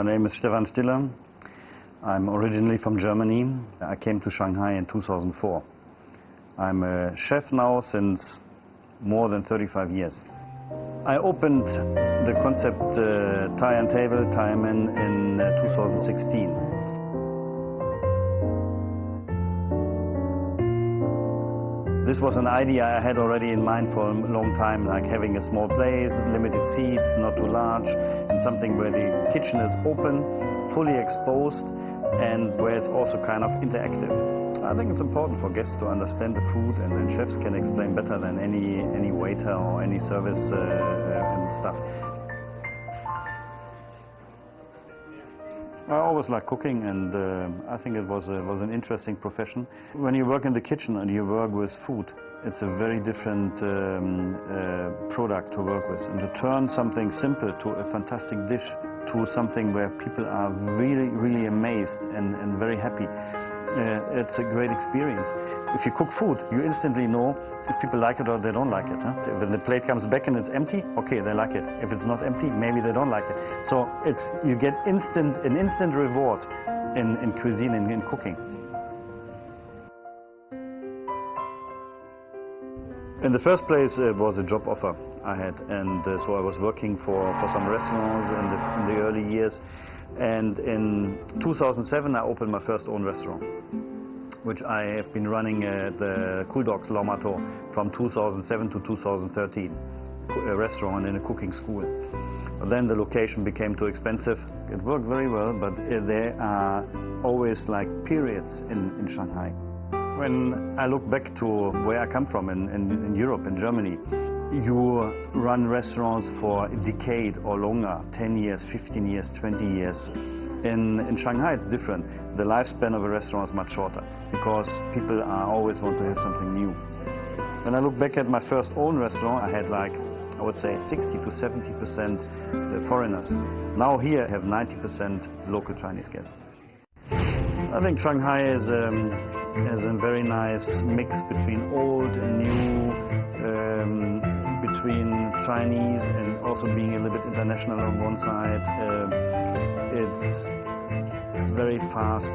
My name is Stefan Stiller. I'm originally from Germany. I came to Shanghai in 2004. I'm a chef now since more than 35 years. I opened the concept Thai and Table, Thai and Men in 2016. This was an idea I had already in mind for a long time, like having a small place, limited seats, not too large, and something where the kitchen is open, fully exposed, and where it's also kind of interactive. I think it's important for guests to understand the food, and then chefs can explain better than any waiter or any service and stuff. I always like cooking, and I think it was an interesting profession. When you work in the kitchen and you work with food, it's a very different product to work with. And to turn something simple to a fantastic dish, to something where people are really, really amazed and very happy, it's a great experience. If you cook food, you instantly know if people like it or they don't like it. Huh? When the plate comes back and it's empty, okay, they like it. If it's not empty, maybe they don't like it. So you get an instant reward in cuisine and in cooking. In the first place, it was a job offer I had, and so I was working for some restaurants in the early years. And in 2007, I opened my first own restaurant, which I have been running at the Cool Dogs Lomato from 2007 to 2013, a restaurant and a cooking school. But then the location became too expensive. It worked very well, but there are always like periods in Shanghai. When I look back to where I come from in Europe, in Germany, you run restaurants for a decade or longer, 10 years, 15 years, 20 years. In Shanghai it's different. The lifespan of a restaurant is much shorter because people always want to have something new. When I look back at my first own restaurant, I had like, I would say 60 to 70% foreigners. Now here I have 90% local Chinese guests. I think Shanghai has a very nice mix between old and new, between Chinese and also being a little bit international on one side. It's very fast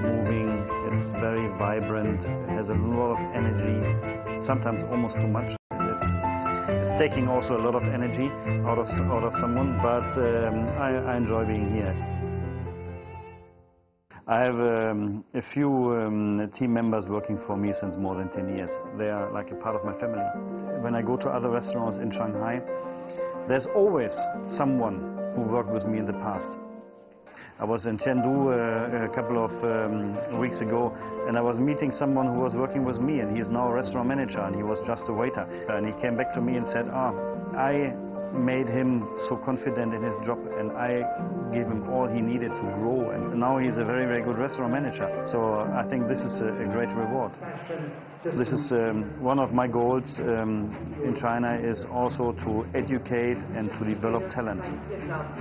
moving, it's very vibrant, it has a lot of energy, sometimes almost too much. It's taking also a lot of energy out of someone, but I enjoy being here. I have a few team members working for me since more than 10 years. They are like a part of my family. When I go to other restaurants in Shanghai, there's always someone who worked with me in the past. I was in Chengdu a couple of weeks ago, and I was meeting someone who was working with me, and he is now a restaurant manager, and he was just a waiter. And he came back to me and said, I made him so confident in his job, and I gave him all he needed to grow, and now he's a very, very good restaurant manager. So I think this is a great reward. This is one of my goals in China, is also to educate and to develop talent.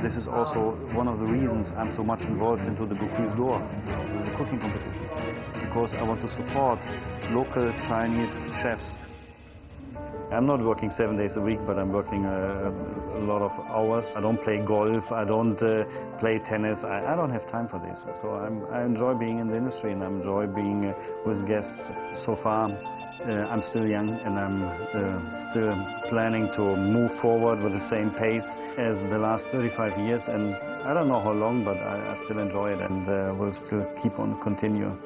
This is also one of the reasons I'm so much involved into the Bocuse d'Or, the cooking competition, because I want to support local Chinese chefs. I'm not working 7 days a week, but I'm working a lot of hours. I don't play golf, I don't play tennis, I don't have time for this. So I enjoy being in the industry, and I enjoy being with guests. So far, I'm still young, and I'm still planning to move forward with the same pace as the last 35 years. And I don't know how long, but I still enjoy it, and will still keep on continuing.